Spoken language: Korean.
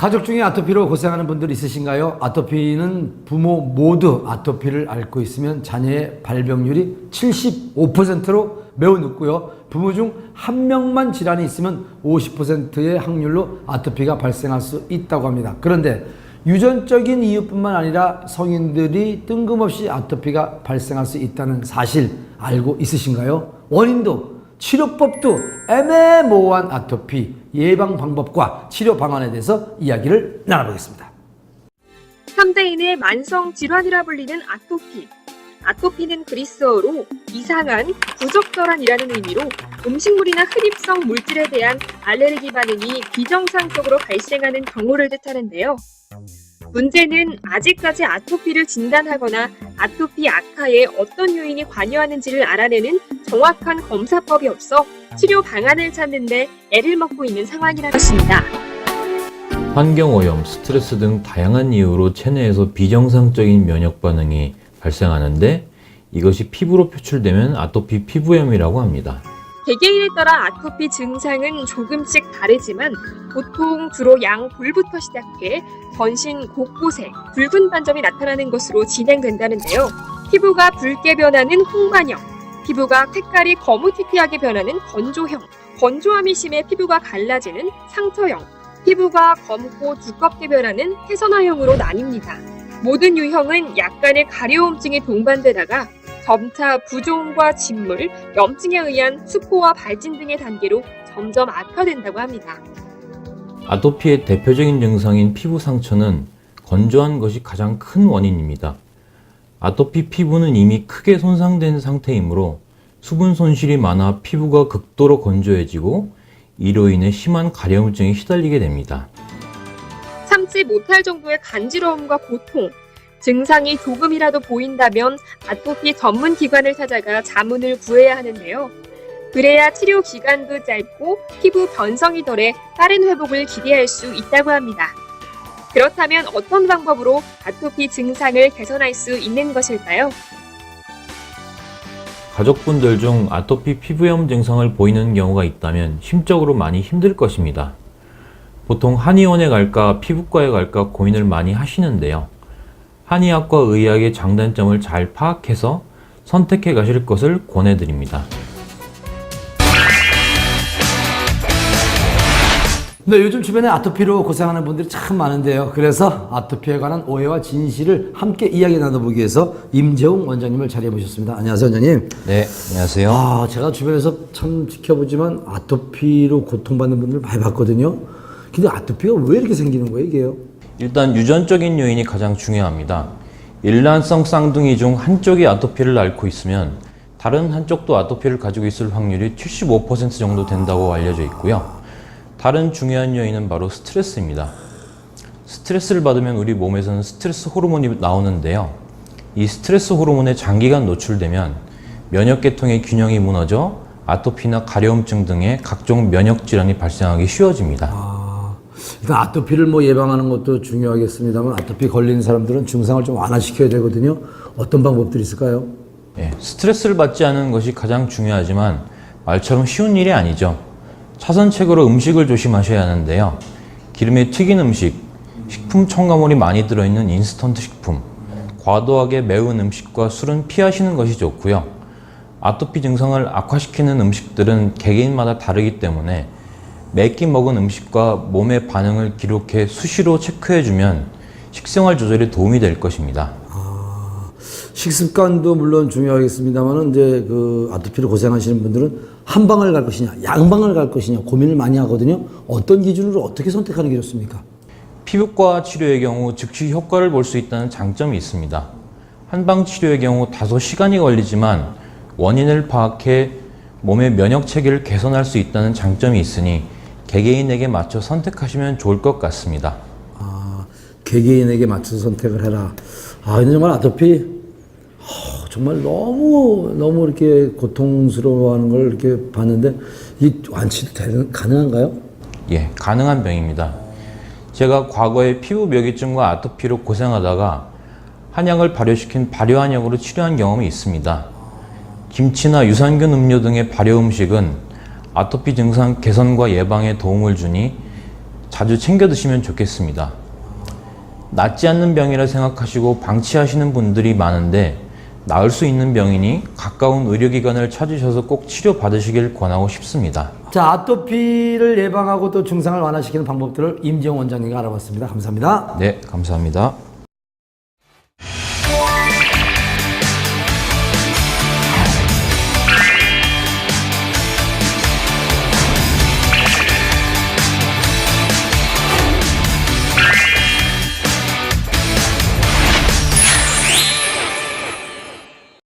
가족 중에 아토피로 고생하는 분들 있으신가요? 아토피는 부모 모두 아토피를 앓고 있으면 자녀의 발병률이 75%로 매우 높고요. 부모 중 한 명만 질환이 있으면 50%의 확률로 아토피가 발생할 수 있다고 합니다. 그런데 유전적인 이유뿐만 아니라 성인들이 뜬금없이 아토피가 발생할 수 있다는 사실 알고 있으신가요? 원인도 치료법도 애매모호한 아토피 예방 방법과 치료 방안에 대해서 이야기를 나눠보겠습니다. 현대인의 만성 질환이라 불리는 아토피. 아토피는 그리스어로 이상한, 부적절한이라는 의미로 음식물이나 흡입성 물질에 대한 알레르기 반응이 비정상적으로 발생하는 경우를 뜻하는데요. 문제는 아직까지 아토피를 진단하거나 아토피 악화에 어떤 요인이 관여하는지를 알아내는 정확한 검사법이 없어 치료 방안을 찾는 데 애를 먹고 있는 상황이라는 것입니다. 환경오염, 스트레스 등 다양한 이유로 체내에서 비정상적인 면역 반응이 발생하는데 이것이 피부로 표출되면 아토피 피부염이라고 합니다. 개개인에 따라 아토피 증상은 조금씩 다르지만 보통 주로 양볼부터 시작해 전신 곳곳에 붉은 반점이 나타나는 것으로 진행된다는데요. 피부가 붉게 변하는 홍반형, 피부가 색깔이 거무튀튀하게 변하는 건조형, 건조함이 심해 피부가 갈라지는 상처형, 피부가 검고 두껍게 변하는 태선화형으로 나뉩니다. 모든 유형은 약간의 가려움증이 동반되다가 점차 부종과 진물, 염증에 의한 수포와 발진 등의 단계로 점점 악화된다고 합니다. 아토피의 대표적인 증상인 피부 상처는 건조한 것이 가장 큰 원인입니다. 아토피 피부는 이미 크게 손상된 상태이므로 수분 손실이 많아 피부가 극도로 건조해지고 이로 인해 심한 가려움증에 시달리게 됩니다. 참지 못할 정도의 간지러움과 고통, 증상이 조금이라도 보인다면 아토피 전문 기관을 찾아가 자문을 구해야 하는데요. 그래야 치료 기간도 짧고 피부 변성이 덜해 빠른 회복을 기대할 수 있다고 합니다. 그렇다면 어떤 방법으로 아토피 증상을 개선할 수 있는 것일까요? 가족분들 중 아토피 피부염 증상을 보이는 경우가 있다면 심적으로 많이 힘들 것입니다. 보통 한의원에 갈까 피부과에 갈까 고민을 많이 하시는데요. 한의학과 의학의 장단점을 잘 파악해서 선택해 가실 것을 권해드립니다. 네, 요즘 주변에 아토피로 고생하는 분들이 참 많은데요. 그래서 아토피에 관한 오해와 진실을 함께 이야기 나눠보기 위해서 임재웅 원장님을 자리해 모셨습니다. 안녕하세요, 원장님. 네, 안녕하세요. 제가 주변에서 참 지켜보지만 아토피로 고통받는 분들 많이 봤거든요. 근데 아토피가 왜 이렇게 생기는 거예요, 이게요? 일단 유전적인 요인이 가장 중요합니다. 일란성 쌍둥이 중 한쪽이 아토피를 앓고 있으면 다른 한쪽도 아토피를 가지고 있을 확률이 75% 정도 된다고 알려져 있고요. 다른 중요한 요인은 바로 스트레스입니다. 스트레스를 받으면 우리 몸에서는 스트레스 호르몬이 나오는데요. 이 스트레스 호르몬에 장기간 노출되면 면역계통의 균형이 무너져 아토피나 가려움증 등의 각종 면역 질환이 발생하기 쉬워집니다. 일단 아토피를 예방하는 것도 중요하겠습니다만 아토피 걸린 사람들은 증상을 좀 완화시켜야 되거든요. 어떤 방법들이 있을까요? 스트레스를 받지 않는 것이 가장 중요하지만 말처럼 쉬운 일이 아니죠. 차선책으로 음식을 조심하셔야 하는데요. 기름에 튀긴 음식, 식품 첨가물이 많이 들어있는 인스턴트 식품, 과도하게 매운 음식과 술은 피하시는 것이 좋고요. 아토피 증상을 악화시키는 음식들은 개개인마다 다르기 때문에 매끼 먹은 음식과 몸의 반응을 기록해 수시로 체크해주면 식생활 조절에 도움이 될 것입니다. 식습관도 물론 중요하겠습니다만 이제 그 아토피로 고생하시는 분들은 한방을 갈 것이냐, 양방을 갈 것이냐 고민을 많이 하거든요. 어떤 기준으로 어떻게 선택하는 게 좋습니까? 피부과 치료의 경우 즉시 효과를 볼 수 있다는 장점이 있습니다. 한방 치료의 경우 다소 시간이 걸리지만 원인을 파악해 몸의 면역 체계를 개선할 수 있다는 장점이 있으니 개개인에게 맞춰 선택하시면 좋을 것 같습니다. 개개인에게 맞춰서 선택을 해라. 근데 정말 아토피 정말 너무 이렇게 고통스러워하는 걸 이렇게 봤는데 이 완치도 가능한가요? 예, 가능한 병입니다. 제가 과거에 피부 묘기증과 아토피로 고생하다가 한약을 발효시킨 발효한약으로 치료한 경험이 있습니다. 김치나 유산균 음료 등의 발효 음식은 아토피 증상 개선과 예방에 도움을 주니 자주 챙겨 드시면 좋겠습니다. 낫지 않는 병이라 생각하시고 방치하시는 분들이 많은데 나을 수 있는 병이니 가까운 의료기관을 찾으셔서 꼭 치료받으시길 권하고 싶습니다. 자, 아토피를 예방하고 또 증상을 완화시키는 방법들을 임지영 원장님과 알아봤습니다. 감사합니다. 네, 감사합니다.